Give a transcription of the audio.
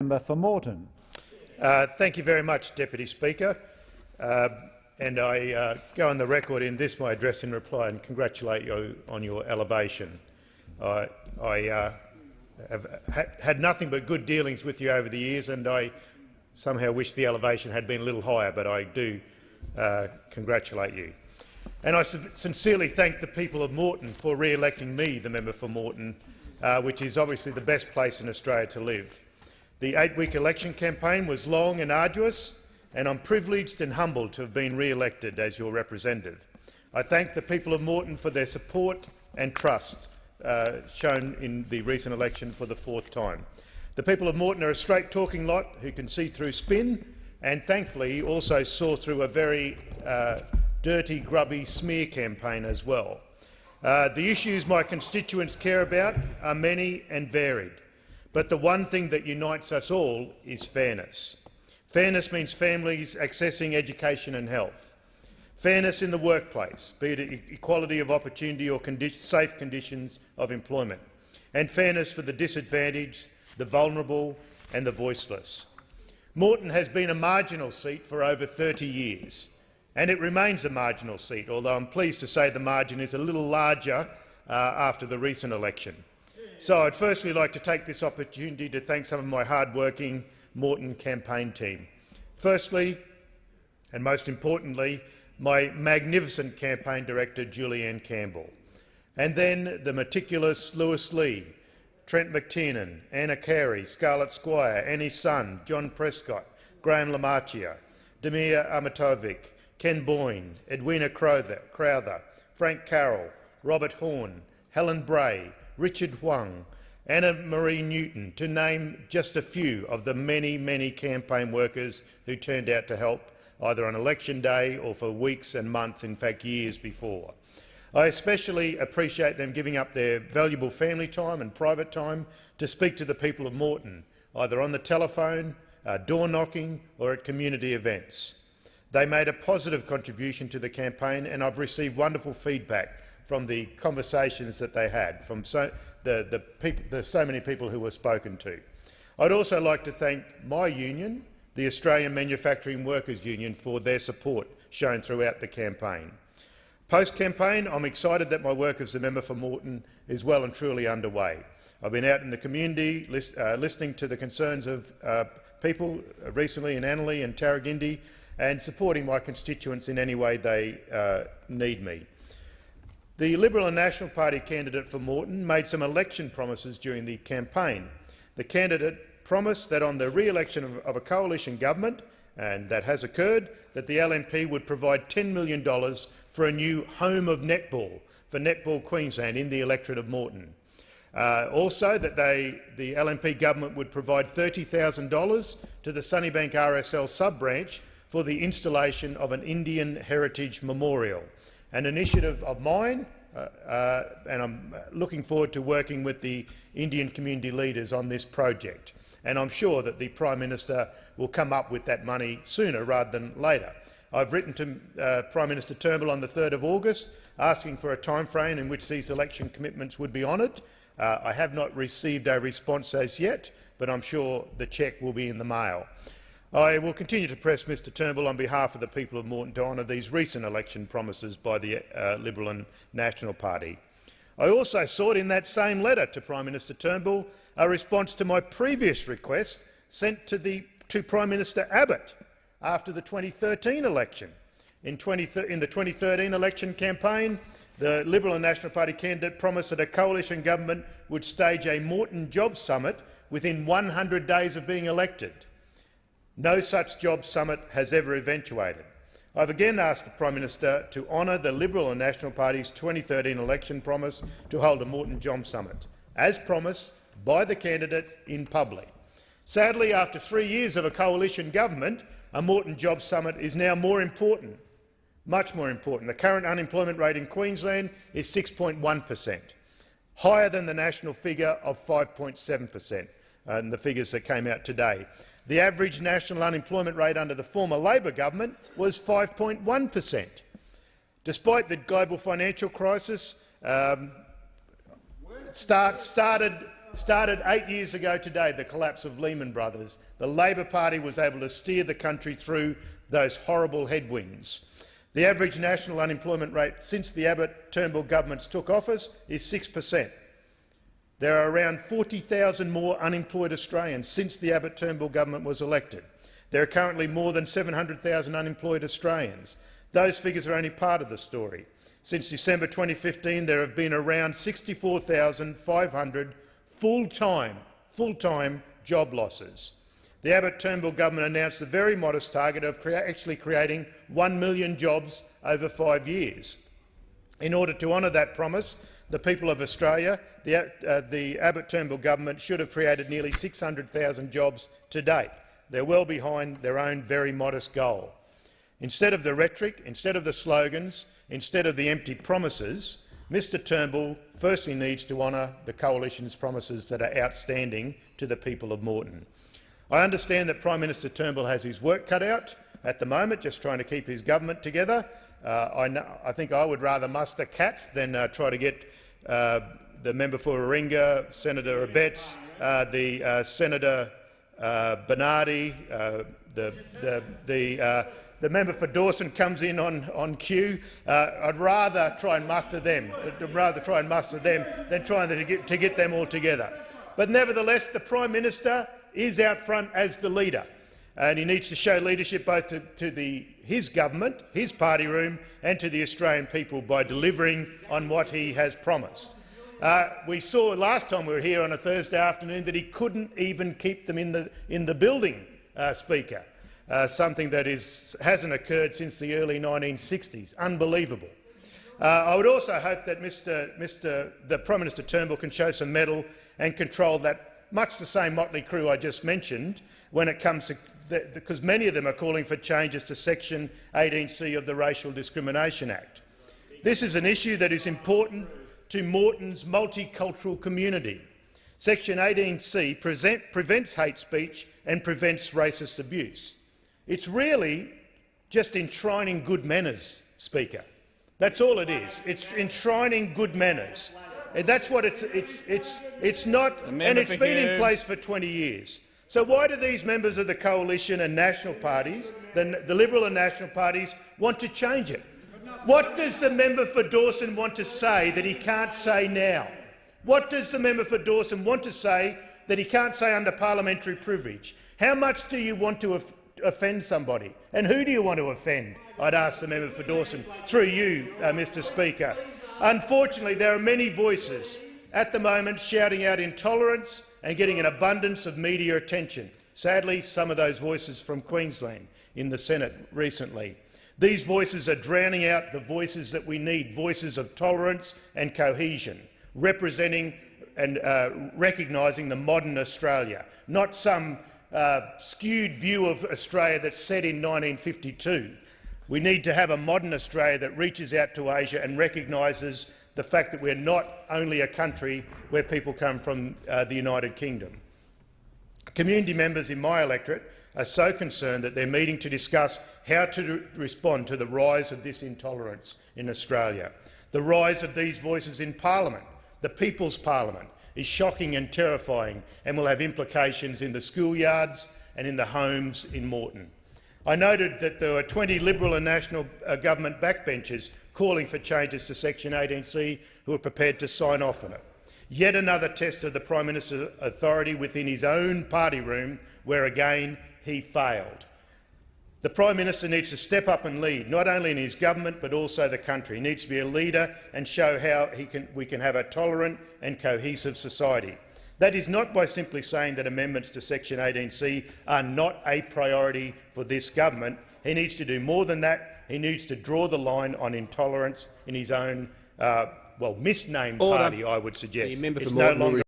Member for Moreton. Thank you very much, Deputy Speaker. And I go on the record in this, my address in reply, and congratulate you on your elevation. I have had nothing but good dealings with you over the years, and I somehow wish the elevation had been a little higher, but I do congratulate you. And I sincerely thank the people of Moreton for re-electing me the member for Moreton, which is obviously the best place in Australia to live. The 8-week election campaign was long and arduous, and I'm privileged and humbled to have been re-elected as your representative. I thank the people of Moreton for their support and trust shown in the recent election for the 4th time. The people of Moreton are a straight-talking lot who can see through spin and, thankfully, also saw through a very dirty, grubby smear campaign as well. The issues my constituents care about are many and varied, but the one thing that unites us all is fairness. Fairness means families accessing education and health. Fairness in the workplace, be it equality of opportunity or safe conditions of employment, and fairness for the disadvantaged, the vulnerable and the voiceless. Moreton has been a marginal seat for over 30 years, and it remains a marginal seat, although I'm pleased to say the margin is a little larger after the recent election. So I'd firstly like to take this opportunity to thank some of my hard-working Moreton campaign team. Firstly, and most importantly, my magnificent campaign director, Julianne Campbell, and then the meticulous Lewis Lee, Trent McTiernan, Anna Carey, Scarlett Squire, Annie Sun, John Prescott, Graham Lamarchia, Demir Amatovic, Ken Boyne, Edwina Crowther, Frank Carroll, Robert Horn, Helen Bray, Richard Huang, Anna Marie Newton, to name just a few of the many, many campaign workers who turned out to help either on election day or for weeks and months, in fact years before. I especially appreciate them giving up their valuable family time and private time to speak to the people of Moreton, either on the telephone, door knocking or at community events. They made a positive contribution to the campaign, and I've received wonderful feedback from the conversations that they had, from so many people who were spoken to. I'd also like to thank my union, the Australian Manufacturing Workers Union, for their support shown throughout the campaign. Post-campaign, I'm excited that my work as a member for Moreton is well and truly underway. I've been out in the community listening to the concerns of people recently in Annerley and Tarragindi and supporting my constituents in any way they need me. The Liberal and National Party candidate for Moreton made some election promises during the campaign. The candidate promised that on the re-election of a coalition government, and that has occurred, that the LNP would provide $10 million for a new home of netball for Netball Queensland in the electorate of Moreton. Also that the LNP government would provide $30,000 to the Sunnybank RSL sub-branch for the installation of an Indian Heritage Memorial, an initiative of mine, and I'm looking forward to working with the Indian community leaders on this project. And I'm sure that the Prime Minister will come up with that money sooner rather than later. I've written to Prime Minister Turnbull on the 3rd of August asking for a timeframe in which these election commitments would be honoured. I have not received a response as yet, but I'm sure the cheque will be in the mail. I will continue to press Mr Turnbull on behalf of the people of Moreton to honour these recent election promises by the Liberal and National Party. I also sought in that same letter to Prime Minister Turnbull a response to my previous request sent to Prime Minister Abbott after the 2013 election. In the 2013 election campaign, the Liberal and National Party candidate promised that a coalition government would stage a Moreton Jobs Summit within 100 days of being elected. No such Jobs Summit has ever eventuated. I've again asked the Prime Minister to honour the Liberal and National Party's 2013 election promise to hold a Moreton Jobs Summit, as promised by the candidate in public. Sadly, after 3 years of a coalition government, a Moreton Jobs Summit is now more important, much more important. The current unemployment rate in Queensland is 6.1%, higher than the national figure of 5.7%, and the figures that came out today. The average national unemployment rate under the former Labor government was 5.1%. Despite the global financial crisis started started 8 years ago today, the collapse of Lehman Brothers. The Labor Party was able to steer the country through those horrible headwinds. The average national unemployment rate since the Abbott-Turnbull governments took office is 6%. There are around 40,000 more unemployed Australians since the Abbott-Turnbull government was elected. There are currently more than 700,000 unemployed Australians. Those figures are only part of the story. Since December 2015, there have been around 64,500 full-time job losses. The Abbott-Turnbull government announced a very modest target of actually creating 1 million jobs over 5 years. In order to honour that promise, the people of Australia, the Abbott-Turnbull government should have created nearly 600,000 jobs to date. They're well behind their own very modest goal. Instead of the rhetoric, instead of the slogans, instead of the empty promises, Mr Turnbull firstly needs to honour the Coalition's promises that are outstanding to the people of Moreton. I understand that Prime Minister Turnbull has his work cut out at the moment, just trying to keep his government together. I think I would rather muster cats than try to get the member for Warringah, Senator Abetz, Senator Bernardi, the member for Dawson comes in on cue. I'd rather try and muster them. Than trying to get them all together. But nevertheless, the Prime Minister is out front as the leader, and he needs to show leadership both to his government, his party room, and to the Australian people by delivering on what he has promised. We saw last time we were here on a Thursday afternoon that he couldn't even keep them in the building, Speaker. Something that hasn't occurred since the early 1960s. Unbelievable. I would also hope that the Prime Minister Turnbull can show some mettle and control that much the same motley crew I just mentioned when it comes to because many of them are calling for changes to Section 18C of the Racial Discrimination Act. This is an issue that is important to Moreton's multicultural community. Section 18C prevents hate speech and prevents racist abuse. It's really just enshrining good manners, Speaker. That's all it is. It's enshrining good manners. And that's what it's not, and it's been in place for 20 years. So why do these members of the Coalition and national parties, the Liberal and National parties, want to change it? What does the member for Dawson want to say that he can't say now? What does the member for Dawson want to say that he can't say under parliamentary privilege? How much do you want to offend somebody? And who do you want to offend? I'd ask the member for Dawson, through you, Mr Speaker. Unfortunately, there are many voices at the moment shouting out intolerance and getting an abundance of media attention. Sadly, some of those voices from Queensland in the Senate recently. These voices are drowning out the voices that we need, voices of tolerance and cohesion, representing and recognising the modern Australia, not some skewed view of Australia that's set in 1952. We need to have a modern Australia that reaches out to Asia and recognises the fact that we're not only a country where people come from the United Kingdom. Community members in my electorate are so concerned that they're meeting to discuss how to respond to the rise of this intolerance in Australia. The rise of these voices in Parliament, the People's Parliament, is shocking and terrifying and will have implications in the schoolyards and in the homes in Moreton. I noted that there were 20 Liberal and National government backbenchers calling for changes to Section 18C who are prepared to sign off on it. Yet another test of the Prime Minister's authority within his own party room, where again he failed. The Prime Minister needs to step up and lead, not only in his government but also the country. He needs to be a leader and show how we can have a tolerant and cohesive society. That is not by simply saying that amendments to Section 18C are not a priority for this government. He needs to do more than that. He needs to draw the line on intolerance in his own, misnamed party, I would suggest. It's no longer